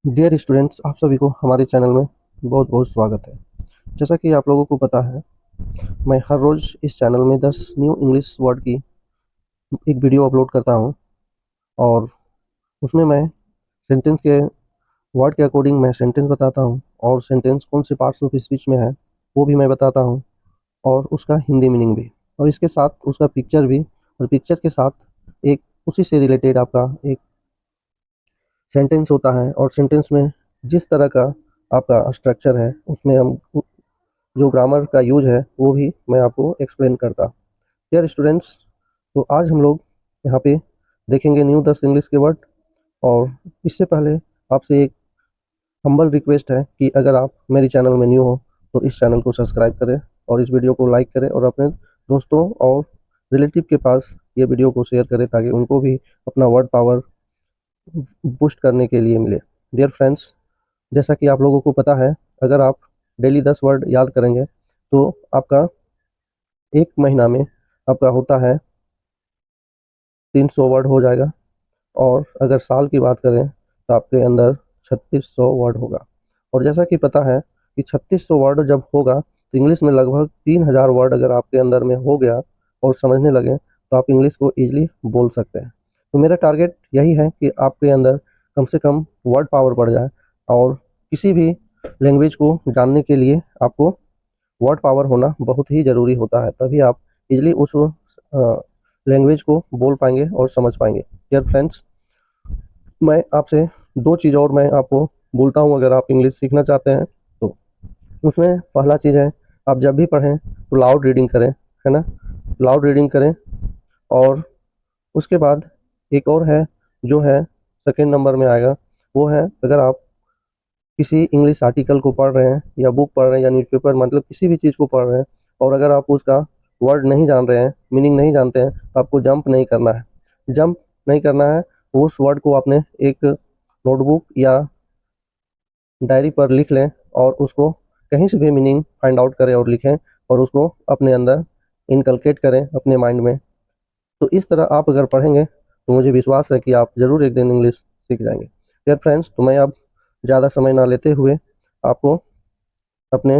Dear students, आप सभी को हमारे चैनल में बहुत बहुत स्वागत है। जैसा कि आप लोगों को पता है, मैं हर रोज़ इस चैनल में 10 न्यू इंग्लिश वर्ड की एक वीडियो अपलोड करता हूं और उसमें मैं सेंटेंस के वर्ड के अकॉर्डिंग मैं सेंटेंस बताता हूं और सेंटेंस कौन से पार्ट्स ऑफ स्पीच में है वो भी मैं बताता हूं और उसका हिंदी मीनिंग भी, और इसके साथ उसका पिक्चर भी, और पिक्चर के साथ एक उसी से रिलेटेड आपका एक सेंटेंस होता है। और सेंटेंस में जिस तरह का आपका स्ट्रक्चर है उसमें हम जो ग्रामर का यूज है वो भी मैं आपको एक्सप्लेन करता। डियर स्टूडेंट्स, तो आज हम लोग यहाँ पे देखेंगे न्यू 10 इंग्लिश के वर्ड। और इससे पहले आपसे एक हम्बल रिक्वेस्ट है कि अगर आप मेरे चैनल में न्यू हो तो इस चैनल को सब्सक्राइब करें और इस वीडियो को लाइक करें और अपने दोस्तों और रिलेटिव के पास ये वीडियो को शेयर करें ताकि उनको भी अपना वर्ड पावर बूस्ट करने के लिए मिले। डियर फ्रेंड्स, जैसा कि आप लोगों को पता है, अगर आप डेली 10 वर्ड याद करेंगे तो आपका एक महीना में आपका होता है 300 वर्ड हो जाएगा। और अगर साल की बात करें तो आपके अंदर 3600 वर्ड होगा। और जैसा कि पता है कि 3600 वर्ड जब होगा तो इंग्लिश में लगभग 3000 वर्ड अगर आपके अंदर में हो गया और समझने लगे तो आप इंग्लिश को ईजिली बोल सकते हैं। तो मेरा टारगेट यही है कि आपके अंदर कम से कम वर्ड पावर बढ़ जाए, और किसी भी लैंग्वेज को जानने के लिए आपको वर्ड पावर होना बहुत ही ज़रूरी होता है, तभी आप इजीली उस लैंग्वेज को बोल पाएंगे और समझ पाएंगे। डियर फ्रेंड्स, मैं आपसे दो चीज़ और मैं आपको बोलता हूँ अगर आप इंग्लिश सीखना चाहते हैं तो। उसमें पहला चीज़ है, आप जब भी पढ़ें तो लाउड रीडिंग करें, है ना। लाउड रीडिंग करें। और उसके बाद एक और है जो है सेकेंड नंबर में आएगा, वो है अगर आप किसी इंग्लिश आर्टिकल को पढ़ रहे हैं या बुक पढ़ रहे हैं या न्यूज़पेपर, मतलब किसी भी चीज़ को पढ़ रहे हैं और अगर आप उसका वर्ड नहीं जान रहे हैं, मीनिंग नहीं जानते हैं, तो आपको जंप नहीं करना है। जंप नहीं करना है। उस वर्ड को आपने एक नोटबुक या डायरी पर लिख लें और उसको कहीं से भी मीनिंग फाइंड आउट करें और लिखें और उसको अपने अंदर इनकलकेट करें अपने माइंड में। तो इस तरह आप अगर पढ़ेंगे तो मुझे विश्वास है कि आप ज़रूर एक दिन इंग्लिश सीख जाएंगे। डियर फ्रेंड्स, तो मैं अब ज़्यादा समय ना लेते हुए आपको अपने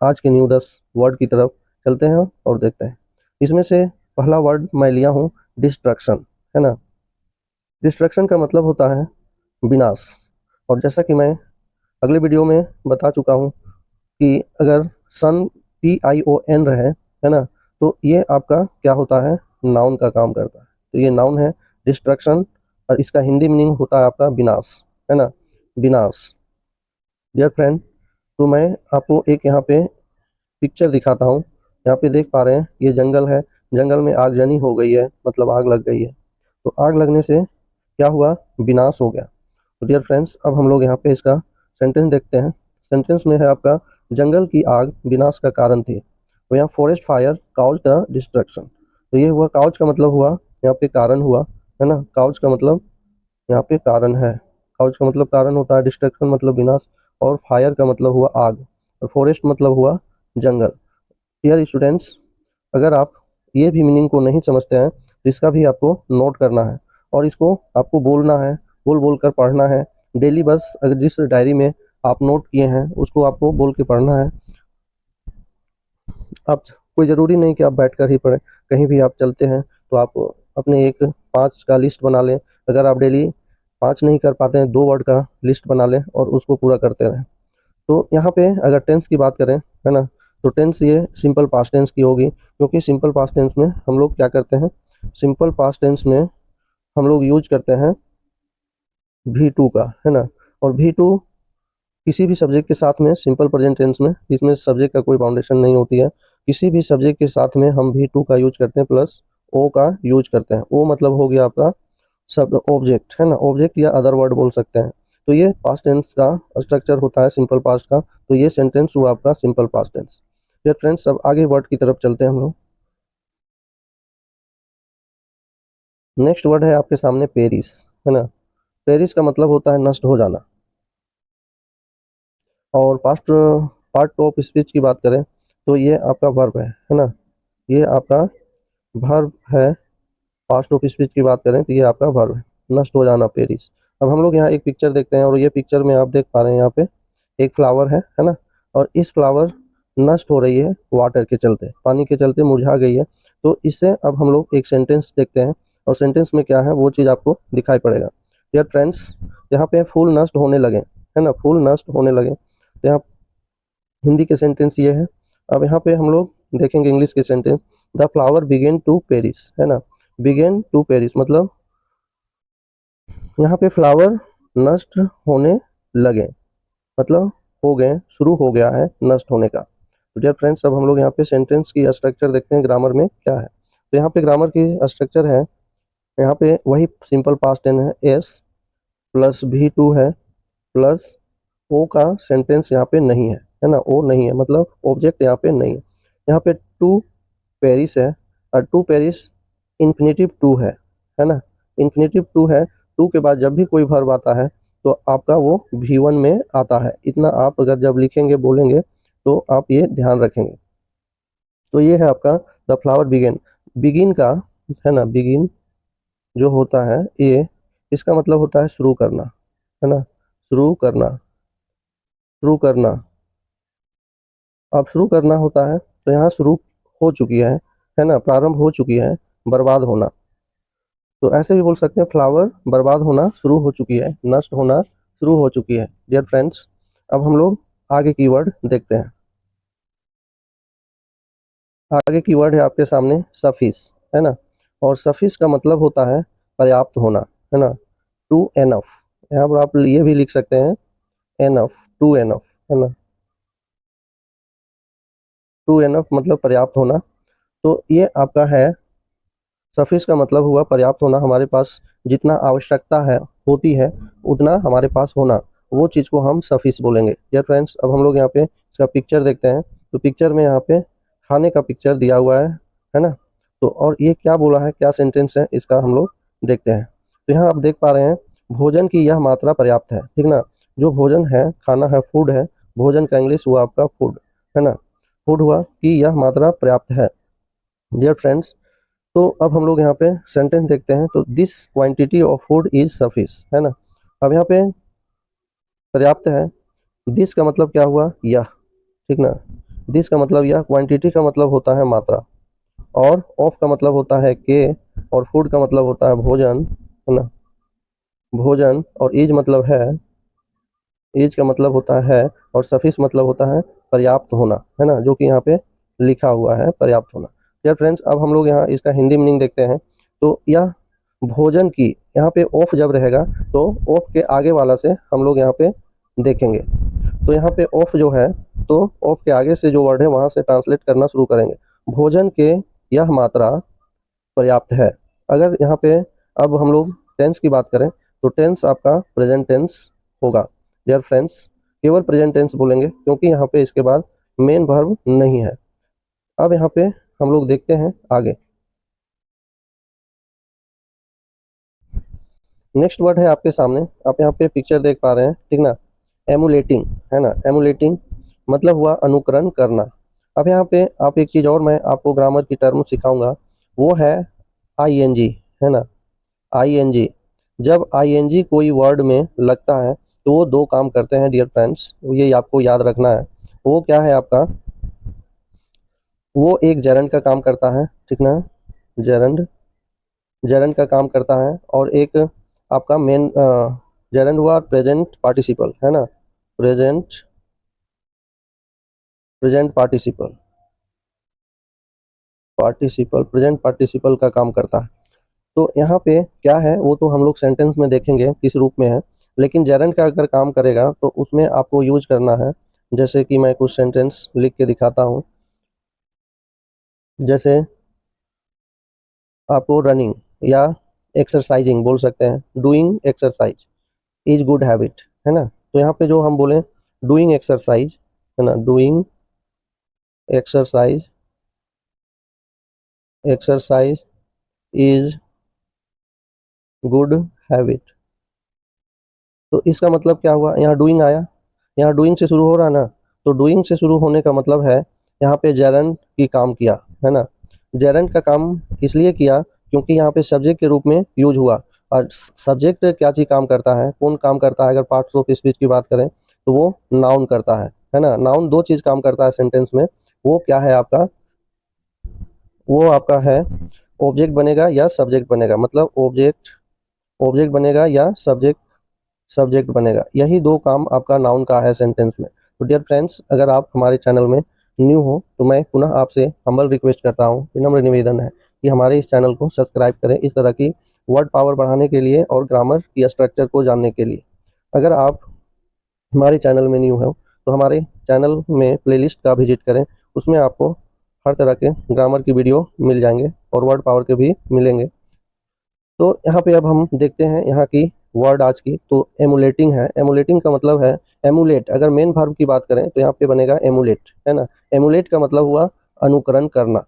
आज के न्यू 10 वर्ड की तरफ चलते हैं और देखते हैं। इसमें से पहला वर्ड मैं लिया हूँ डिस्ट्रक्शन, है ना। डिस्ट्रक्शन का मतलब होता है विनाश। और जैसा कि मैं अगले वीडियो में बता चुका हूँ कि अगर सन PION रहे, है ना, तो ये आपका क्या होता है, नाउन का काम करता है। तो ये नाउन है डिस्ट्रक्शन, और इसका हिंदी मीनिंग होता है आपका विनाश, है ना, विनाश। डियर फ्रेंड, तो मैं आपको एक यहाँ पे पिक्चर दिखाता हूँ। यहाँ पे देख पा रहे हैं ये जंगल है, जंगल में आगजनी हो गई है, मतलब आग लग गई है। तो आग लगने से क्या हुआ, विनाश हो गया। तो डियर फ्रेंड्स, अब हम लोग यहाँ पे इसका सेंटेंस देखते हैं। सेंटेंस में है आपका जंगल की आग विनाश का कारण थी। तो यहाँ forest fire cause the destruction. तो ये हुआ, काउज का मतलब हुआ यहाँ पे कारण हुआ, है ना। काउज का मतलब यहाँ पे कारण है। काउज का मतलब कारण होता है, डिस्ट्रक्शन मतलब विनाश, और फायर का मतलब हुआ आग, और फॉरेस्ट मतलब हुआ जंगल। डियर स्टूडेंट्स, अगर आप ये भी मीनिंग को नहीं समझते हैं तो इसका भी आपको नोट करना है और इसको आपको बोलना है, बोल बोल कर पढ़ना है डेली। बस अगर जिस डायरी में आप नोट किए हैं उसको आपको बोल के पढ़ना है। आप, कोई ज़रूरी नहीं कि आप बैठकर ही पढ़ें, कहीं भी आप चलते हैं तो आप अपने एक 5 का लिस्ट बना लें। अगर आप डेली 5 नहीं कर पाते हैं, 2 वर्ड का लिस्ट बना लें और उसको पूरा करते रहें। तो यहाँ पे अगर टेंस की बात करें, है ना, तो टेंस ये सिंपल पास्ट टेंस की होगी, क्योंकि सिंपल पास्ट टेंस में हम लोग क्या करते हैं, सिंपल पास्ट टेंस में हम लोग यूज करते हैं V2 का, है ना। और V2 किसी भी सब्जेक्ट के साथ में सिंपल प्रेजेंट टेंस में, इसमें सब्जेक्ट का कोई बाउंडेशन नहीं होती है, किसी भी सब्जेक्ट के साथ में हम V2 का यूज करते हैं प्लस ओ का यूज करते हैं। ओ मतलब हो गया आपका सब ऑब्जेक्ट, है ना, ऑब्जेक्ट या अदर वर्ड बोल सकते हैं। तो ये पास्ट टेंस का स्ट्रक्चर होता है सिंपल पास्ट का। तो ये सेंटेंस हुआ आपका सिंपल पास्ट टेंस। फिर फ्रेंड्स, अब आगे वर्ड की तरफ चलते हैं हम लोग। नेक्स्ट वर्ड है आपके सामने पेरिस, है ना। पेरिस का मतलब होता है नष्ट हो जाना। और पास्ट पार्ट ऑफ स्पीच की बात करें तो ये आपका वर्ब है ना। ये आपका वर्ब है। पास्ट ऑफ स्पीच की बात करें तो ये आपका वर्ब है, नष्ट हो जाना, पेरिस। अब हम लोग यहाँ एक पिक्चर देखते हैं और ये पिक्चर में आप देख पा रहे हैं यहाँ पे एक फ्लावर है ना। और इस फ्लावर नष्ट हो रही है वाटर के चलते, पानी के चलते मुरझा गई है। तो इससे अब हम लोग एक सेंटेंस देखते हैं और सेंटेंस में क्या है वो चीज़ आपको दिखाई पड़ेगा। डियर फ्रेंड्स, यहाँ पे फूल नष्ट होने लगे, है ना, फूल नष्ट होने लगे। तो यहाँ हिंदी के सेंटेंस ये है। अब यहाँ पे हम लोग देखेंगे इंग्लिश के sentence. The flower began to perish, है ना, बिगेन टू पेरिस मतलब यहाँ पे फ्लावर नष्ट होने लगे, मतलब हो गए, शुरू हो गया है नष्ट होने का। तो डियर फ्रेंड्स, अब हम लोग यहाँ पे सेंटेंस की स्ट्रक्चर देखते हैं, ग्रामर में क्या है। तो यहाँ पे ग्रामर की स्ट्रक्चर है, यहाँ पे वही सिंपल पास्ट टेंस है, एस प्लस V2 है प्लस ओ का सेंटेंस यहाँ पे नहीं है ना, ओ नहीं है मतलब ऑब्जेक्ट यहाँ पे नहीं है। यहाँ पे टू पेरिस है और टू पेरिस इन्फिनेटिव टू है ना, इन्फिनेटिव टू है। टू के बाद जब भी कोई वर्ब आता है तो आपका वो V1 में आता है। इतना आप अगर जब लिखेंगे बोलेंगे तो आप ये ध्यान रखेंगे। तो ये है आपका द फ्लावर बिगिन। बिगिन का है ना, बिगिन जो होता है ये, इसका मतलब होता है शुरू करना, है ना, शुरू करना, शुरू करना। अब शुरू करना होता है तो यहाँ शुरू हो चुकी है ना, प्रारंभ हो चुकी है, बर्बाद होना। तो ऐसे भी बोल सकते हैं फ्लावर बर्बाद होना शुरू हो चुकी है, नष्ट होना शुरू हो चुकी है। डियर फ्रेंड्स, अब हम लोग आगे कीवर्ड देखते हैं। आगे कीवर्ड है आपके सामने सफिस, है ना, और सफिस का मतलब होता है पर्याप्त होना, है ना, टू एनफ। यहाँ पर आप ये भी लिख सकते हैं एनफ, टू एनफ, है ना, टू एनफ मतलब पर्याप्त होना। तो ये आपका है सफिस का मतलब हुआ पर्याप्त होना, हमारे पास जितना आवश्यकता है होती है उतना हमारे पास होना, वो चीज़ को हम सफिस बोलेंगे। डियर फ्रेंड्स, अब हम लोग यहाँ पे इसका पिक्चर देखते हैं। तो पिक्चर में यहाँ पे खाने का पिक्चर दिया हुआ है ना। तो और ये क्या बोला है, क्या सेंटेंस है, इसका हम लोग देखते हैं। तो यहाँ आप देख पा रहे हैं भोजन की यह मात्रा पर्याप्त है, ठीक ना। जो भोजन है, खाना है, फूड है, भोजन का इंग्लिश हुआ आपका फूड, है ना, फूड हुआ कि यह मात्रा पर्याप्त है। डियर फ्रेंड्स, तो अब हम लोग यहाँ पे सेंटेंस देखते हैं। तो this quantity of food is suffice, है ना। अब यहाँ पे पर्याप्त है, दिस का मतलब क्या हुआ, यह, ठीक ना। दिस का मतलब यह, क्वांटिटी का मतलब होता है मात्रा, और ऑफ का मतलब होता है के, और फूड का मतलब होता है भोजन, है ना, भोजन, और इज मतलब है, इज का मतलब होता है, और सफिस मतलब होता है पर्याप्त होना, है ना, जो कि यहाँ पे लिखा हुआ है पर्याप्त होना। यार फ्रेंड्स, अब हम लोग यहाँ इसका हिंदी मीनिंग देखते हैं। तो यह भोजन की, यहाँ पे ऑफ जब रहेगा तो ऑफ के आगे वाला से हम लोग यहाँ पे देखेंगे। तो यहाँ पे ऑफ जो है, तो ऑफ के आगे से जो वर्ड है वहाँ से ट्रांसलेट करना शुरू करेंगे। भोजन के यह मात्रा पर्याप्त है। अगर यहाँ पे अब हम लोग टेंस की बात करें तो टेंस आपका प्रेजेंट टेंस होगा। डियर फ्रेंड्स, केवल प्रेजेंट टेंस बोलेंगे क्योंकि यहाँ पे इसके बाद मेन वर्ब नहीं है। अब यहाँ पे हम लोग देखते हैं आगे। नेक्स्ट वर्ड है आपके सामने, आप यहाँ पे पिक्चर देख पा रहे हैं, ठीक ना, एमुलेटिंग, है ना, एमुलेटिंग मतलब हुआ अनुकरण करना। अब यहाँ पे आप एक चीज़ और मैं आपको ग्रामर की टर्म सिखाऊंगा, वो है आईएनजी, है ना, आईएनजी। जब आईएनजी कोई वर्ड में लगता है तो वो दो काम करते हैं डियर फ्रेंड्स, ये आपको याद रखना है। वो क्या है आपका, वो एक gerund का काम करता है, ठीक ना, gerund, gerund का काम करता है, और एक आपका मेन gerund हुआ प्रेजेंट पार्टिसिपल, है ना, present, present participle, participle, present participle का काम करता है। तो यहाँ पे क्या है वो तो हम लोग सेंटेंस में देखेंगे किस रूप में है, लेकिन gerund का अगर काम करेगा तो उसमें आपको यूज करना है। जैसे कि मैं कुछ सेंटेंस लिख के दिखाता हूँ। जैसे आपको रनिंग या एक्सरसाइजिंग बोल सकते हैं, doing exercise is good habit, है ना। तो यहाँ पे जो हम बोले डूइंग एक्सरसाइज, है ना, doing exercise, exercise is good habit. तो इसका मतलब क्या हुआ, यहाँ डूइंग आया, यहाँ डूइंग से शुरू हो रहा ना, तो डूइंग से शुरू होने का मतलब है यहाँ पे gerund की काम किया, है ना। gerund का काम इसलिए किया क्योंकि यहाँ पे सब्जेक्ट के रूप में यूज हुआ। सब्जेक्ट क्या चीज़ काम करता है, कौन काम करता है, अगर पार्ट्स ऑफ स्पीच की बात करें तो वो नाउन करता है ना। नाउन दो चीज़ काम करता है सेंटेंस में, वो क्या है आपका, वो आपका है ऑब्जेक्ट बनेगा या सब्जेक्ट बनेगा, मतलब ऑब्जेक्ट ऑब्जेक्ट बनेगा या सब्जेक्ट सब्जेक्ट बनेगा, यही दो काम आपका नाउन का है सेंटेंस में। तो डियर फ्रेंड्स, अगर आप हमारे चैनल में न्यू हो तो मैं पुनः आपसे हम्बल रिक्वेस्ट करता हूँ, विनम्र निवेदन है कि हमारे इस चैनल को सब्सक्राइब करें इस तरह की वर्ड पावर बढ़ाने के लिए और ग्रामर की स्ट्रक्चर को जानने के लिए। अगर आप हमारे चैनल में न्यू हो तो हमारे चैनल में प्लेलिस्ट का विजिट करें, उसमें आपको हर तरह के ग्रामर की वीडियो मिल जाएंगे और वर्ड पावर के भी मिलेंगे। तो यहाँ पे अब हम देखते हैं यहाँ की वर्ड आज की, तो एमुलेटिंग है। एमुलेटिंग का मतलब है एमुलेट, अगर मेन वर्ब की बात करें तो यहाँ पे बनेगा एमुलेट, है ना। एमुलेट का मतलब हुआ अनुकरण करना।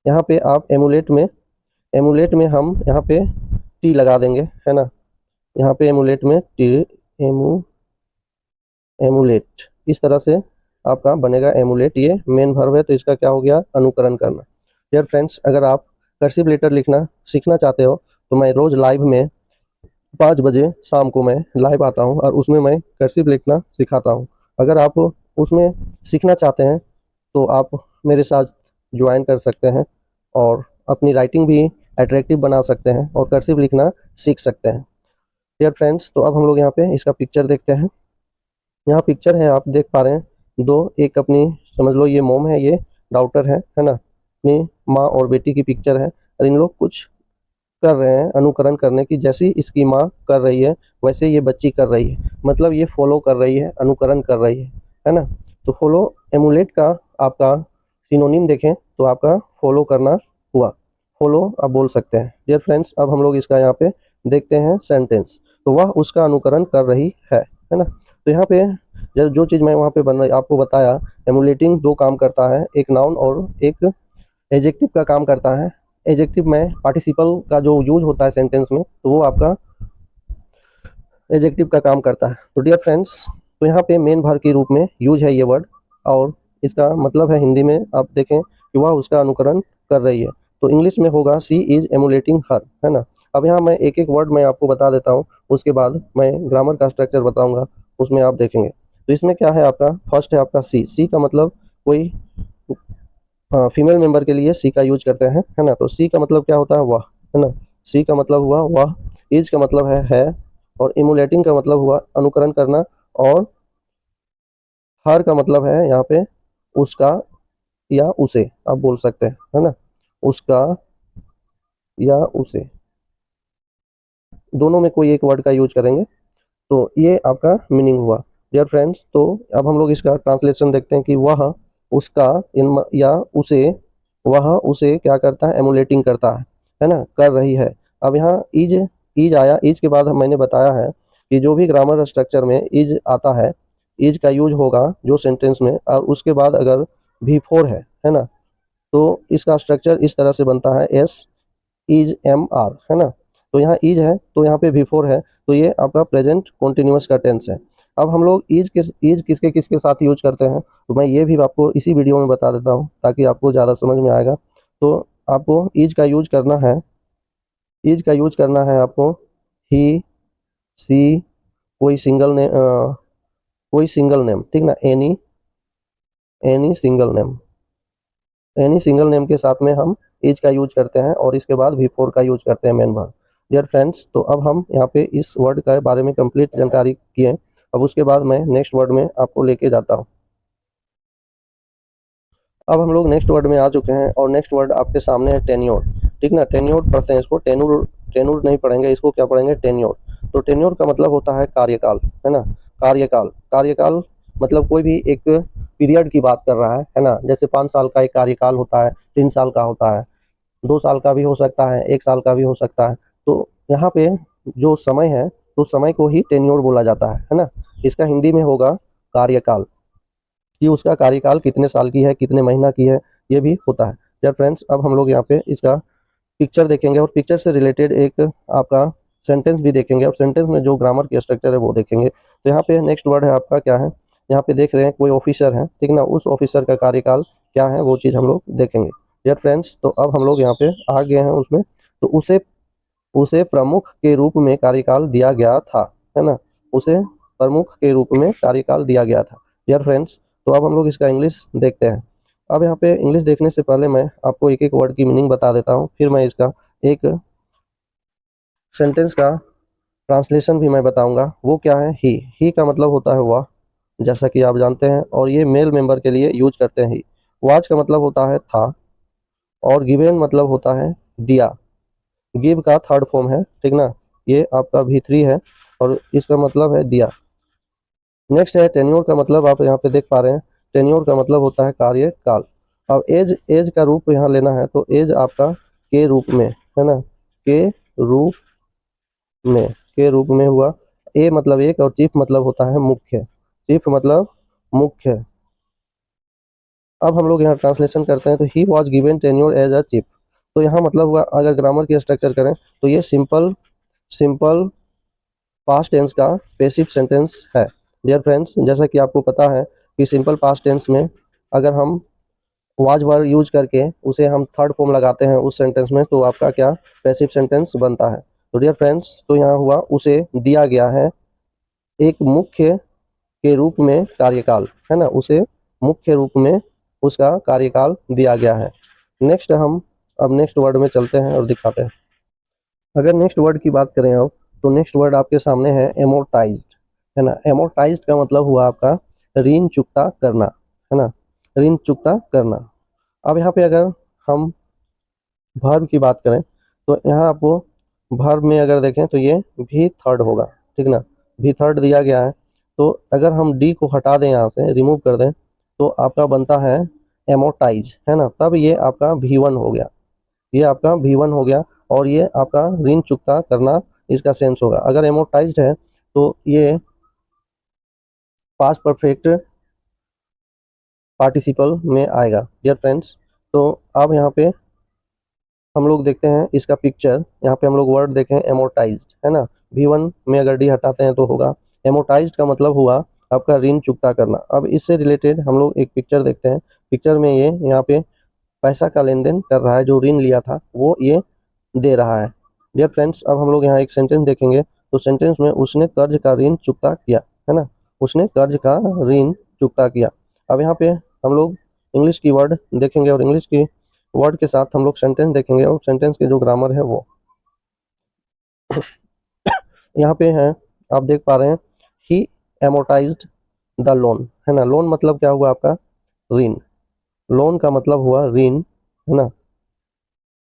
यहाँ पे आप एमुलेट में हम यहाँ पे टी लगा देंगे, है ना। यहाँ पे एमुलेट में टी, एमुलेट, इस तरह से आपका बनेगा एमुलेट। ये मेन वर्ब है तो इसका क्या हो गया, अनुकरण करना। डियर फ्रेंड्स, अगर आप कर्सिव लेटर लिखना सीखना चाहते हो तो मैं रोज लाइव में 5 बजे शाम को मैं लाइव आता हूँ और उसमें मैं कर्सिव लिखना सिखाता हूँ। अगर आप उसमें सीखना चाहते हैं तो आप मेरे साथ ज्वाइन कर सकते हैं और अपनी राइटिंग भी अट्रैक्टिव बना सकते हैं और कर्सिव लिखना सीख सकते हैं। डियर फ्रेंड्स, तो अब हम लोग यहाँ पे इसका पिक्चर देखते हैं। यहाँ पिक्चर है, आप देख पा रहे हैं दो, एक अपनी समझ लो ये मोम है, ये डॉटर है ना। अपनी माँ और बेटी की पिक्चर है और इन लोग कुछ कर रहे हैं, अनुकरण करने की, जैसी इसकी माँ कर रही है वैसे ये बच्ची कर रही है, मतलब ये फॉलो कर रही है, अनुकरण कर रही है ना। तो फॉलो एमुलेट का आपका सिनोनिम देखें तो आपका फॉलो करना हुआ, फॉलो आप बोल सकते हैं। डियर फ्रेंड्स, अब हम लोग इसका यहाँ पे देखते हैं सेंटेंस, तो वह उसका अनुकरण कर रही है ना। तो यहाँ पे जो चीज़ मैं वहाँ पे आपको बताया, एमुलेटिंग दो काम करता है, एक नाउन और एक एडजेक्टिव का काम करता है। एडजेक्टिव में पार्टिसिपल का जो यूज होता है सेंटेंस में, तो वो आपका एडजेक्टिव का काम करता है। तो डियर फ्रेंड्स, तो यहाँ पे मेन वर्ब के रूप में यूज है ये वर्ड, और इसका मतलब है हिंदी में आप देखें कि वह उसका अनुकरण कर रही है, तो इंग्लिश में होगा सी इज एमुलेटिंग हर, है ना। अब यहाँ मैं एक एक वर्ड मैं आपको बता देता हूँ, उसके बाद मैं ग्रामर का स्ट्रक्चर बताऊंगा, उसमें आप देखेंगे। तो इसमें क्या है आपका, फर्स्ट है आपका सी। सी का मतलब कोई फीमेल मेंबर के लिए सी का यूज करते हैं, है ना। तो सी का मतलब क्या होता है, वह, है ना। सी का मतलब हुआ वह, इज का मतलब है, और इमुलेटिंग का मतलब हुआ अनुकरण करना, और हर का मतलब है यहाँ पे उसका या उसे आप बोल सकते हैं, है ना। उसका या उसे, दोनों में कोई एक वर्ड का यूज करेंगे, तो ये आपका मीनिंग हुआ। डियर फ्रेंड्स, तो अब हम लोग इसका ट्रांसलेशन देखते हैं कि वह उसका या उसे, वह उसे क्या करता है, एमुलेटिंग करता है ना, कर रही है। अब यहाँ इज, इज आया, इज के बाद मैंने बताया है कि जो भी ग्रामर स्ट्रक्चर में इज आता है, इज का यूज होगा जो सेंटेंस में, और उसके बाद अगर भी फोर है ना, तो इसका स्ट्रक्चर इस तरह से बनता है, एस इज एम आर, है ना। तो यहाँ इज है तो यहाँ पे बिफोर है, तो ये आपका प्रेजेंट कॉन्टिन्यूअस का टेंस है। अब हम लोग इज किसके किसके साथ यूज करते हैं, तो मैं ये भी आपको इसी वीडियो में बता देता हूँ ताकि आपको ज़्यादा समझ में आएगा। तो आपको इज का यूज करना है, इज का यूज करना है आपको ही, सी, कोई सिंगल ने कोई सिंगल नेम, ठीक ना, any single name, any single name के साथ में हम इज का यूज करते हैं, और इसके बाद भी फोर का यूज करते हैं मेन वर्ब। डियर फ्रेंड्स, तो अब हम यहाँ पे इस वर्ड के बारे में कंप्लीट जानकारी किए, अब उसके बाद मैं नेक्स्ट वर्ड में आपको लेके जाता हूँ। अब हम लोग नेक्स्ट वर्ड में आ चुके हैं, और नेक्स्ट वर्ड आपके सामने है टेन्योर, ठीक ना। टेन्योर पढ़ते हैं इसको, टेनूर टेनूर नहीं पढ़ेंगे इसको, क्या पढ़ेंगे, टेन्योर। तो टेन्योर का मतलब होता है कार्यकाल, है ना। कार्यकाल, कार्यकाल मतलब कोई भी एक पीरियड की बात कर रहा है ना। जैसे 5 साल का एक कार्यकाल होता है, 3 साल का होता है, 2 साल का भी हो सकता है, 1 साल का भी हो सकता है। तो यहाँ पे जो समय है, तो समय को ही टेन्योर बोला जाता है ना। इसका हिंदी में होगा कार्यकाल, कि उसका कार्यकाल कितने साल की है, कितने महीना की है, ये भी होता है। यार फ्रेंड्स, अब हम लोग यहाँ पे इसका पिक्चर देखेंगे, और पिक्चर से रिलेटेड एक आपका सेंटेंस भी देखेंगे, और सेंटेंस में जो ग्रामर की स्ट्रक्चर है वो देखेंगे। तो यहाँ पे नेक्स्ट वर्ड है आपका क्या है, यहाँ पे देख रहे हैं कोई ऑफिसर है, ठीक ना, उस ऑफिसर का कार्यकाल क्या है वो चीज़ हम लोग देखेंगे। डियर फ्रेंड्स, तो अब हम लोग यहाँ पे आ गए हैं उसमें, तो उसे उसे प्रमुख के रूप में कार्यकाल दिया गया था, है ना, उसे प्रमुख के रूप में कार्यकाल दिया गया था। डियर फ्रेंड्स, तो अब हम लोग इसका इंग्लिश देखते हैं। अब यहाँ पे इंग्लिश देखने से पहले मैं आपको एक एक वर्ड की मीनिंग बता देता हूँ, फिर मैं इसका एक सेंटेंस का ट्रांसलेशन भी मैं बताऊंगा। वो क्या है? ही का मतलब होता है वह, जैसा कि आप जानते हैं, और ये मेल मेंबर के लिए यूज करते हैं ही। वाज का मतलब होता है था, और गिवेन मतलब होता है दिया। गिव का थर्ड फॉर्म है, ठीक ना, ये आपका V3 है और इसका मतलब है दिया। नेक्स्ट है टेन्योर का मतलब आप यहाँ पे देख पा रहे हैं, टेन्योर का मतलब होता है कार्यकाल। अब एज, एज का रूप यहाँ लेना है तो एज आपका के रूप में, है ना, के रूप में, के रूप में हुआ। ए मतलब एक और चीफ मतलब होता है मुख्य, चीफ मतलब मुख्य। अब हम लोग यहाँ ट्रांसलेशन करते हैं तो he was given tenure as a chief. तो यहाँ मतलब हुआ, अगर ग्रामर की स्ट्रक्चर करें तो ये सिंपल सिंपल पास्ट टेंस का पैसिव सेंटेंस है। डियर फ्रेंड्स, जैसा कि आपको पता है कि सिंपल पास्ट टेंस में अगर हम वाज वर्ड यूज करके उसे हम थर्ड फॉर्म लगाते हैं उस सेंटेंस में, तो आपका क्या पैसिव सेंटेंस बनता है। तो डियर फ्रेंड्स, तो यहाँ हुआ उसे दिया गया है एक मुख्य के रूप में कार्यकाल, है ना, उसे मुख्य रूप में उसका कार्यकाल दिया गया है। नेक्स्ट हम अब नेक्स्ट वर्ड में चलते हैं और दिखाते हैं। अगर नेक्स्ट वर्ड की बात करें अब, तो नेक्स्ट वर्ड आपके सामने है एमोर्टाइज्ड, है ना। एमोर्टाइज्ड का मतलब हुआ आपका ऋण चुकता करना, है ना, ऋण चुकता करना। अब यहाँ पे अगर हम वर्ब की बात करें तो यहाँ आपको वर्ब में अगर देखें तो ये भी थर्ड होगा, ठीक ना, भी थर्ड दिया गया है। तो अगर हम डी को हटा दें, यहाँ से रिमूव कर दें, तो आपका बनता है एमोर्टाइज, है ना, तब ये आपका V1 हो गया, ये आपका V1 हो गया, और ये आपका ऋण चुकता करना इसका सेंस होगा। अगर एमोर्टाइज्ड है तो ये पास्ट परफेक्ट पार्टिसिपल में आएगा। डियर फ्रेंड्स, तो अब यहाँ पे हम लोग देखते हैं इसका पिक्चर। यहाँ पे हम लोग वर्ड देखें एमोर्टाइज्ड, है ना, V1 में अगर डी हटाते हैं तो होगा एमोर्टाइज्ड का मतलब हुआ आपका ऋण चुकता करना। अब इससे रिलेटेड हम लोग एक पिक्चर देखते हैं। पिक्चर में ये यहाँ पे पैसा का लेन देन कर रहा है, जो ऋण लिया था वो ये दे रहा है। डियर फ्रेंड्स, अब हम लोग यहाँ एक सेंटेंस देखेंगे, तो सेंटेंस में उसने कर्ज का ऋण चुकता किया, है ना, उसने कर्ज का ऋण चुकता किया। अब यहाँ पे हम लोग इंग्लिश की वर्ड देखेंगे और इंग्लिश की वर्ड के साथ हम लोग सेंटेंस देखेंगे, और सेंटेंस के जो ग्रामर है वो यहाँ पे है, आप देख पा रहे हैं। ही एमोर्टाइज्ड द लोन, है ना, लोन मतलब क्या हुआ आपका ऋण, लोन का मतलब हुआ ऋण, है ना,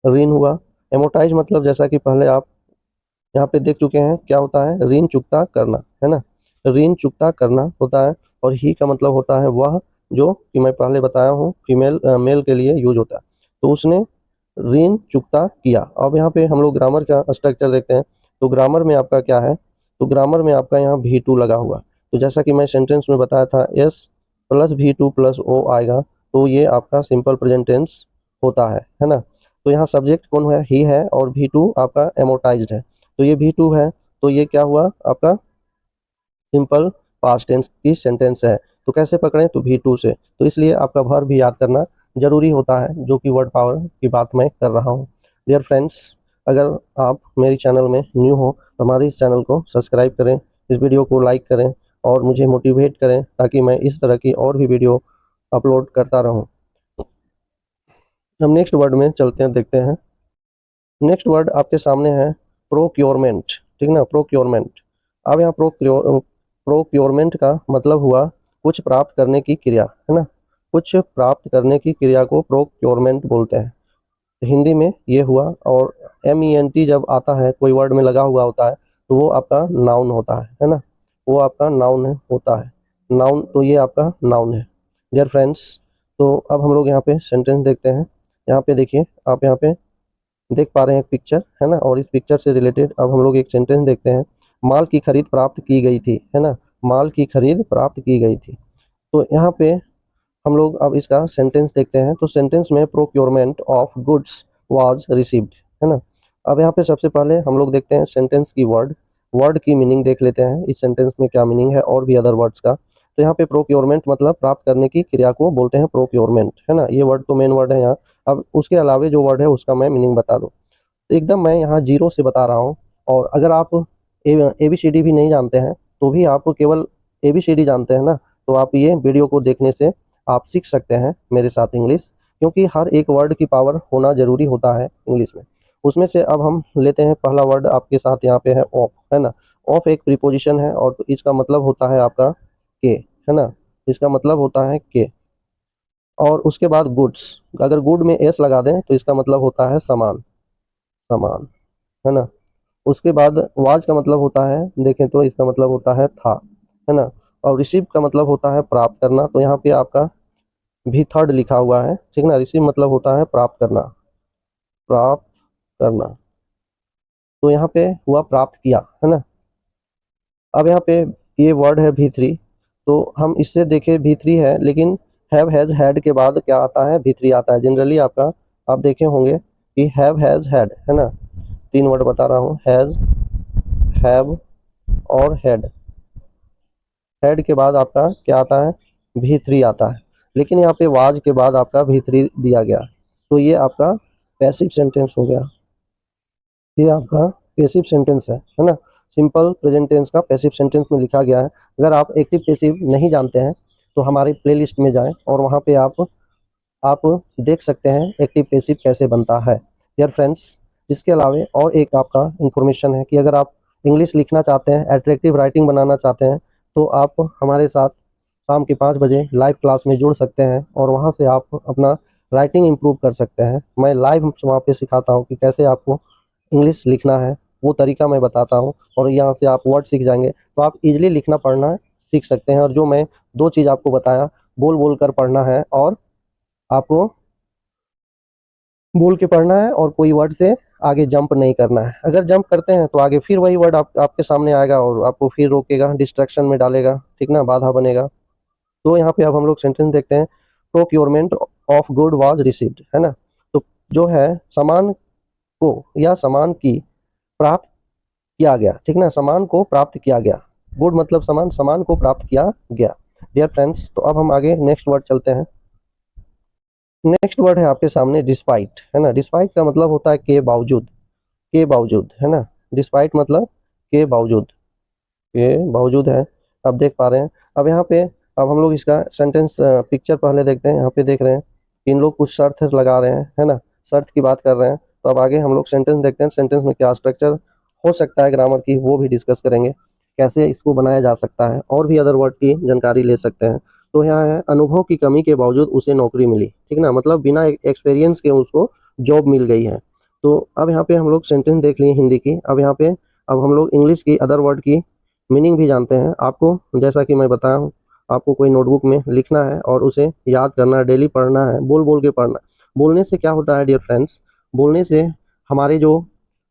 ऋण हुआ। एमोर्टाइज मतलब जैसा कि पहले आप यहाँ पे देख चुके हैं क्या होता है, ऋण चुकता करना, है ना, ऋण चुकता करना होता है। और ही का मतलब होता है वह, जो कि मैं पहले बताया हूँ फीमेल मेल के लिए यूज होता है। तो उसने ऋण चुकता किया। अब यहाँ पे हम लोग ग्रामर का स्ट्रक्चर देखते हैं। तो ग्रामर में आपका क्या है, तो ग्रामर में आपका यहाँ V2 लगा हुआ। तो जैसा कि मैं सेंटेंस में बताया था, S plus V2 plus O आएगा, तो ये आपका सिंपल प्रेजेंट टेंस होता है ना। तो यहाँ सब्जेक्ट कौन है, ही है, और V2 आपका एमोर्टाइज्ड है। तो ये V2 है, तो ये क्या हुआ आपका सिंपल पास्ट टेंस की सेंटेंस है। तो कैसे पकड़ें, तो V2 से। तो इसलिए आपका वर्ब भी याद करना जरूरी होता है, जो कि वर्ड पावर की बात मैं कर रहा हूँ। डियर फ्रेंड्स, अगर आप मेरी चैनल में न्यू हो तो हमारे इस चैनल को सब्सक्राइब करें, इस वीडियो को लाइक करें और मुझे मोटिवेट करें, ताकि मैं इस तरह की और भी वीडियो अपलोड करता रहूं। हम नेक्स्ट वर्ड में चलते हैं, देखते हैं। नेक्स्ट वर्ड आपके सामने है प्रोक्योरमेंट, ठीक ना, प्रोक्योरमेंट। अब यहाँ प्रोक्योरमेंट का मतलब हुआ कुछ प्राप्त करने की क्रिया, है ना, कुछ प्राप्त करने की क्रिया को प्रोक्योरमेंट बोलते हैं। हिंदी में ये हुआ। और MENT जब आता है कोई वर्ड में लगा हुआ होता है, तो वो आपका नाउन होता है ना, वो आपका नाउन होता है, नाउन, तो ये आपका नाउन है। डियर फ्रेंड्स, तो अब हम लोग यहाँ पे सेंटेंस देखते हैं। यहाँ पे देखिए, आप यहाँ पे देख पा रहे हैं एक पिक्चर, है ना, और इस पिक्चर से रिलेटेड अब हम लोग एक सेंटेंस देखते हैं। माल की खरीद प्राप्त की गई थी, है ना, माल की खरीद प्राप्त की गई थी। तो यहाँ पे हम लोग अब इसका सेंटेंस देखते हैं। तो सेंटेंस में procurement of goods was received, है ना। अब यहाँ पे सबसे पहले हम लोग देखते हैं सेंटेंस की वर्ड, वर्ड की मीनिंग देख लेते हैं इस सेंटेंस में क्या मीनिंग है, और भी अदर वर्ड्स का। तो यहाँ पे प्रोक्योरमेंट मतलब प्राप्त करने की क्रिया को बोलते हैं प्रोक्योरमेंट, है ना, ये वर्ड तो मेन वर्ड है यहाँ। अब उसके अलावे जो वर्ड है उसका मैं मीनिंग बता दूँ। तो एकदम मैं यहाँ जीरो से बता रहा हूँ। और अगर आप ABCD भी नहीं जानते हैं तो भी आप केवल ABCD जानते हैं ना, तो आप ये वीडियो को देखने से आप सीख सकते हैं मेरे साथ इंग्लिश, क्योंकि हर एक वर्ड की पावर होना ज़रूरी होता है इंग्लिश में। उसमें से अब हम लेते हैं पहला वर्ड आपके साथ, यहाँ पे है ऑफ, है ना। ऑफ एक प्रीपोजिशन है और इसका मतलब होता है आपका के, है ना। इसका मतलब होता है के। और उसके बाद गुड्स, अगर गुड में एस लगा दें तो इसका मतलब होता है सामान, सामान, है ना। उसके बाद वाज का मतलब होता है, देखें तो इसका मतलब होता है था, है ना। और रिसीव का मतलब होता है प्राप्त करना, तो यहाँ पे आपका भी थर्ड लिखा हुआ है, ठीक ना। रिसीव मतलब होता है प्राप्त करना, प्राप्त करना, तो यहाँ पे हुआ प्राप्त किया, है ना। अब यहाँ पे ये वर्ड है V3, तो हम इससे देखें V3 है, लेकिन हैव हैज हैड के बाद क्या आता है, V3 आता है जनरली आपका। आप देखे होंगे कि हैव हैज हैड, है ना। तीन वर्ड बता रहा हूँ, हैज, हैव और हैड। हैड के बाद आपका क्या आता है, V3 आता है। लेकिन यहाँ पे वाज के बाद आपका V3 दिया गया, तो ये आपका पैसिव सेंटेंस हो गया। ये आपका पैसिव सेंटेंस है ना। सिंपल प्रेजेंट टेंस का पैसिव सेंटेंस में लिखा गया है। अगर आप एक्टिव पैसिव नहीं जानते हैं तो हमारे प्लेलिस्ट में जाएं और वहाँ पे आप देख सकते हैं एक्टिव पैसिव कैसे बनता है। डियर फ्रेंड्स, इसके अलावा और एक आपका इंफॉर्मेशन है कि अगर आप इंग्लिश लिखना चाहते हैं, अट्रैक्टिव राइटिंग बनाना चाहते हैं, तो आप हमारे साथ शाम के 5 बजे लाइव क्लास में जुड़ सकते हैं और वहाँ से आप अपना राइटिंग इम्प्रूव कर सकते हैं। मैं लाइव वहाँ पे सिखाता हूँ कि कैसे आपको इंग्लिश लिखना है, वो तरीका मैं बताता हूँ और यहाँ से आप वर्ड सीख जाएंगे, तो आप इजीली लिखना पढ़ना सीख सकते हैं। और जो मैं दो चीज़ आपको बताया, बोल बोल कर पढ़ना है और आपको बोल के पढ़ना है, और कोई वर्ड से आगे जंप नहीं करना है। अगर जंप करते हैं तो आगे फिर वही वर्ड आपके सामने आएगा और आपको फिर रोकेगा, डिस्ट्रैक्शन में डालेगा, ठीक ना, बाधा बनेगा। तो यहाँ पे अब हम लोग सेंटेंस देखते हैं। Procurement of good was received, है ना। तो जो है सामान को या सामान की प्राप्त किया गया, ठीक ना, सामान को प्राप्त किया गया। गुड मतलब सामान, सामान को प्राप्त किया गया। डियर फ्रेंड्स, तो अब हम आगे नेक्स्ट वर्ड चलते हैं। नेक्स्ट वर्ड है आपके सामने डिस्पाइट, है ना। डिस्पाइट का मतलब होता है के बावजूद, के बावजूद, है ना। डिस्पाइट मतलब के बावजूद, के बावजूद है। आप देख पा रहे हैं। अब यहाँ पे अब हम लोग इसका सेंटेंस पिक्चर पहले देखते हैं। यहाँ पे देख रहे हैं कि इन लोग कुछ शर्त लगा रहे हैं, है ना, शर्त की बात कर रहे हैं। तो अब आगे हम लोग सेंटेंस देखते हैं, सेंटेंस में क्या स्ट्रक्चर हो सकता है ग्रामर की, वो भी डिस्कस करेंगे, कैसे इसको बनाया जा सकता है, और भी अदर वर्ड की जानकारी ले सकते हैं। तो यहाँ है, अनुभव की कमी के बावजूद उसे नौकरी मिली, ठीक ना, मतलब बिना एक्सपीरियंस के उसको जॉब मिल गई है। तो अब यहाँ पे हम लोग सेंटेंस देख लिए हिंदी की। अब यहाँ पे अब हम लोग इंग्लिश की अदर वर्ड की मीनिंग भी जानते हैं। आपको जैसा कि मैं बताया हूँ, आपको कोई नोटबुक में लिखना है और उसे याद करना है, डेली पढ़ना है, बोल बोल के पढ़ना है। बोलने से क्या होता है डियर फ्रेंड्स, बोलने से हमारे जो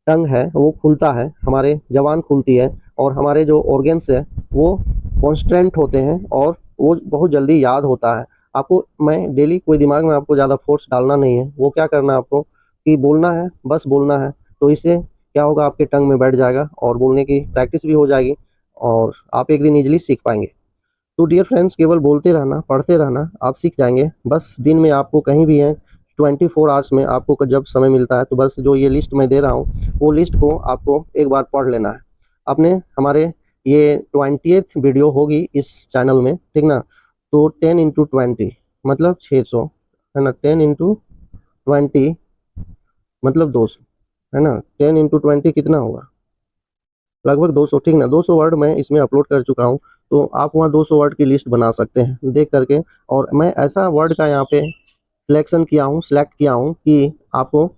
टंग है वो खुलता है, हमारे जबान खुलती है, और हमारे जो ऑर्गन्स है वो कॉन्स्टेंट होते हैं और वो बहुत जल्दी याद होता है। आपको मैं डेली कोई दिमाग में आपको ज़्यादा फोर्स डालना नहीं है, वो क्या करना है आपको कि बोलना है, बस बोलना है। तो इससे क्या होगा, आपके टंग में बैठ जाएगा और बोलने की प्रैक्टिस भी हो जाएगी और आप एक दिन इजीली सीख पाएंगे। तो डियर फ्रेंड्स, केवल बोलते रहना, पढ़ते रहना, आप सीख जाएंगे। बस दिन में आपको कहीं भी है 24 आवर्स में आपको जब समय मिलता है, तो बस जो ये लिस्ट मैं दे रहा हूँ वो लिस्ट को आपको एक बार पढ़ लेना है। आपने हमारे ये 20th वीडियो होगी इस चैनल में, ठीक ना। तो 10 × 20 मतलब 600, है ना। 10 × 20 मतलब 200, है ना। 10 × 20 कितना होगा, लगभग 200, ठीक ना। 200 वर्ड मैं इसमें अपलोड कर चुका हूँ, तो आप वहाँ 200 वर्ड की लिस्ट बना सकते हैं देख करके। और मैं ऐसा वर्ड का यहाँ पे सेलेक्ट किया हूँ कि आपको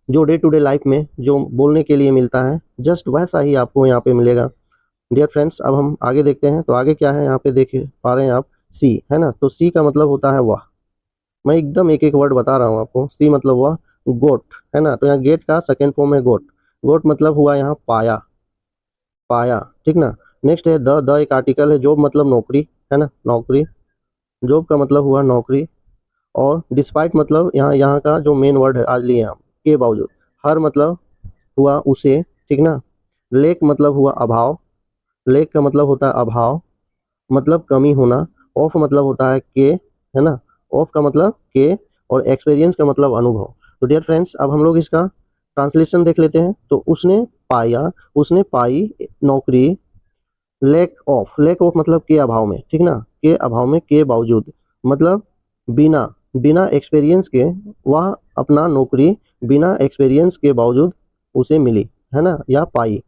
जो डे टू डे लाइफ में जो बोलने के लिए मिलता है, जस्ट वैसा ही आपको यहाँ पे मिलेगा। डियर फ्रेंड्स, अब हम आगे देखते हैं। तो आगे क्या है, यहाँ पे देख पा रहे हैं आप, सी, है ना। तो सी का मतलब होता है वाह। मैं एकदम एक एक वर्ड बता रहा हूँ आपको। सी मतलब वाह। गोट, है ना। तो यहाँ गेट का सेकेंड फॉर्म है गोट। गोट मतलब हुआ यहाँ पाया, पाया, ठीक ना। नेक्स्ट है द एक आर्टिकल है। जॉब मतलब नौकरी, है ना, नौकरी। जॉब का मतलब हुआ नौकरी। और डिस्पाइट मतलब यहाँ यहाँ का जो मेन वर्ड है आज लिए हम, के बावजूद। हर मतलब हुआ उसे, ठीक ना। लेक मतलब हुआ अभाव, लेक का मतलब होता है अभाव, मतलब कमी होना। ऑफ मतलब होता है के, है ना, ऑफ का मतलब के। और एक्सपीरियंस का मतलब अनुभव। तो डियर फ्रेंड्स, अब हम लोग इसका ट्रांसलेशन देख लेते हैं। तो उसने पाई नौकरी लैक ऑफ मतलब के अभाव में, ठीक ना, के अभाव में, के बावजूद मतलब बिना बिना एक्सपीरियंस के वह अपना नौकरी बिना एक्सपीरियंस के बावजूद उसे मिली, है ना, या पाई,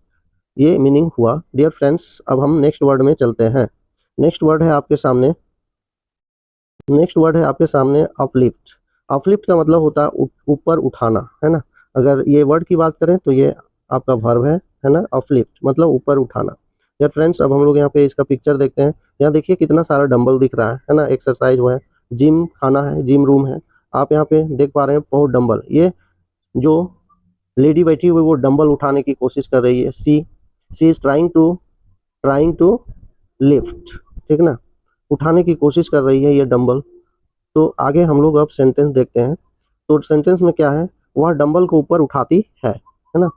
ये मीनिंग हुआ। डियर फ्रेंड्स, अब हम नेक्स्ट वर्ड में चलते हैं। नेक्स्ट वर्ड है आपके सामने अपलिफ्ट। अपलिफ्ट का मतलब होता है ऊपर उठाना, है ना। अगर ये वर्ड की बात करें तो ये आपका वर्ब है ना, अपलिफ्ट मतलब ऊपर उठाना। यार फ्रेंड्स, अब हम लोग यहाँ पे इसका पिक्चर देखते हैं। यहाँ देखिए कितना सारा डंबल दिख रहा है ना, एक्सरसाइज हुआ है, जिम खाना है, जिम रूम है। आप यहाँ पे देख पा रहे हैं बहुत डंबल। ये जो लेडी बैठी हुई वो डंबल उठाने की कोशिश कर रही है। सी इज ट्राइंग टू लिफ्ट, ठीक ना, उठाने की कोशिश कर रही है ये डंबल। तो आगे हम लोग अब सेंटेंस देखते हैं। तो सेंटेंस में क्या है, वह डंबल को ऊपर उठाती है ना।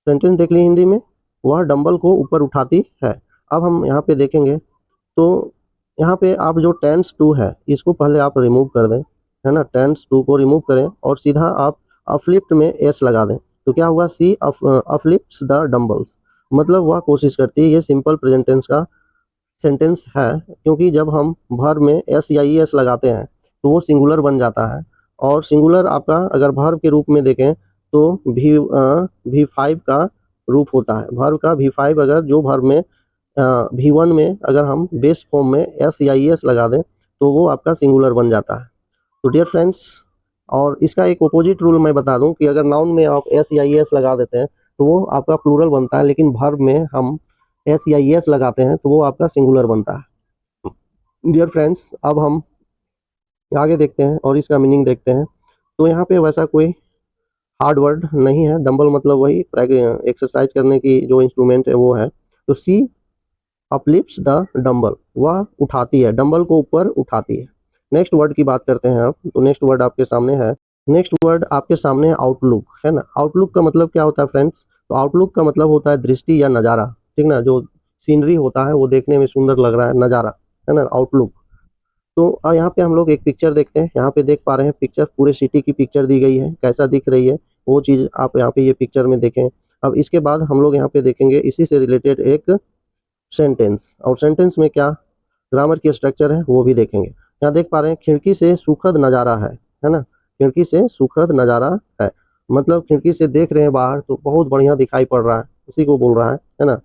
सेंटेंस देख ली हिंदी में, वह डंबल को ऊपर उठाती है। अब हम यहाँ पे देखेंगे तो यहाँ पे आप जो टेंस टू है इसको पहले आप रिमूव कर दें, है ना, टेंस टू को रिमूव करें और सीधा आप अपलिफ्ट में एस लगा दें। तो क्या हुआ, सी अपलिफ्ट्स द डंबल्स, मतलब वह कोशिश करती है। ये सिंपल प्रेजेंट टेंस का सेंटेंस है, क्योंकि जब हम वर्ब में एस या ई एस लगाते हैं तो वो सिंगुलर बन जाता है। और सिंगुलर आपका अगर वर्ब के रूप में देखें तो V5 का रूप होता है। वर्ब का V5 अगर जो वर्ब में V1 में अगर हम बेस फॉर्म में एस या ई एस लगा दें तो वो आपका सिंगुलर बन जाता है। तो डियर फ्रेंड्स, और इसका एक अपोजिट रूल मैं बता दूं कि अगर नाउन में आप एस या ई एस लगा देते हैं तो वो आपका प्लूरल बनता है, लेकिन वर्ब में हम एस या ई एस लगाते हैं तो वो आपका सिंगुलर बनता है। डियर फ्रेंड्स, अब हम आगे देखते हैं और इसका मीनिंग देखते हैं। तो यहाँ पे वैसा कोई हार्ड वर्ड नहीं है। डंबल मतलब वही एक्सरसाइज करने की जो इंस्ट्रूमेंट है वो है। तो सी अपलिफ्ट्स द डंबल, वह उठाती है, डंबल को ऊपर उठाती है। नेक्स्ट वर्ड की बात करते हैं अब। तो नेक्स्ट वर्ड आपके सामने है, आउटलुक, है ना। आउटलुक का मतलब क्या होता है फ्रेंड्स, तो आउटलुक का मतलब होता है दृष्टि या नज़ारा, ठीक ना, जो सीनरी होता है वो देखने में सुंदर लग रहा है, नज़ारा, है ना, आउटलुक। तो यहाँ पे हम लोग एक पिक्चर देखते हैं। यहाँ पे देख पा रहे हैं पिक्चर, पूरे सिटी की पिक्चर दी गई है, कैसा दिख रही है वो चीज़ आप यहाँ पे ये पिक्चर में देखें। अब इसके बाद हम लोग यहाँ पे देखेंगे इसी से रिलेटेड एक सेंटेंस, और सेंटेंस में क्या ग्रामर की स्ट्रक्चर है वो भी देखेंगे। यहाँ देख पा रहे हैं खिड़की से सुखद नज़ारा है ना, खिड़की से सुखद नज़ारा है, मतलब खिड़की से देख रहे हैं बाहर तो बहुत बढ़िया दिखाई पड़ रहा है, उसी को बोल रहा है ना।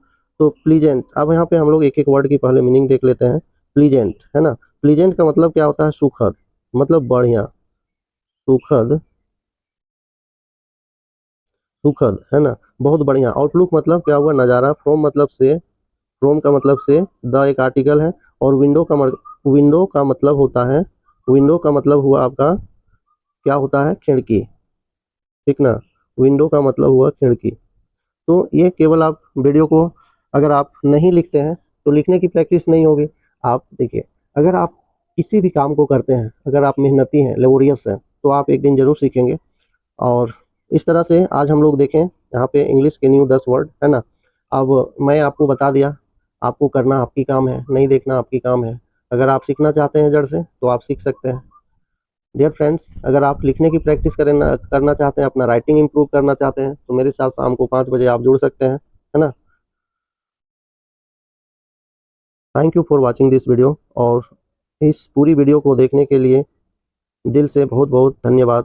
तो प्लीजेंट, अब यहाँ पे हम लोग एक एक वर्ड की पहले मीनिंग देख लेते हैं। प्लीजेंट, है ना, प्लीजेंट का मतलब क्या होता है, सुखद, मतलब बढ़िया, सुखद, सुखद, है ना, बहुत बढ़िया। आउटलुक मतलब क्या हुआ, नज़ारा। फ्रॉम का मतलब से, द एक आर्टिकल है, और विंडो का मतलब होता है, विंडो का मतलब हुआ आपका क्या होता है, खिड़की, ठीक ना, विंडो का मतलब हुआ खिड़की। तो ये केवल आप वीडियो को अगर आप नहीं लिखते हैं तो लिखने की प्रैक्टिस नहीं होगी। आप देखिए, अगर आप किसी भी काम को करते हैं, अगर आप मेहनती हैं, लेबोरियस हैं, तो आप एक दिन जरूर सीखेंगे। और इस तरह से आज हम लोग देखें यहाँ पे इंग्लिश के न्यू 10 वर्ड, है ना। अब मैं आपको बता दिया, आपको करना आपकी काम है, नहीं देखना आपकी काम है। अगर आप सीखना चाहते हैं जड़ से तो आप सीख सकते हैं। डियर फ्रेंड्स, अगर आप लिखने की प्रैक्टिस करना चाहते हैं, अपना राइटिंग इंप्रूव करना चाहते हैं, तो मेरे साथ शाम को 5 बजे आप जुड़ सकते हैं, है ना। Thank you for watching this video, और इस पूरी वीडियो को देखने के लिए दिल से बहुत बहुत धन्यवाद।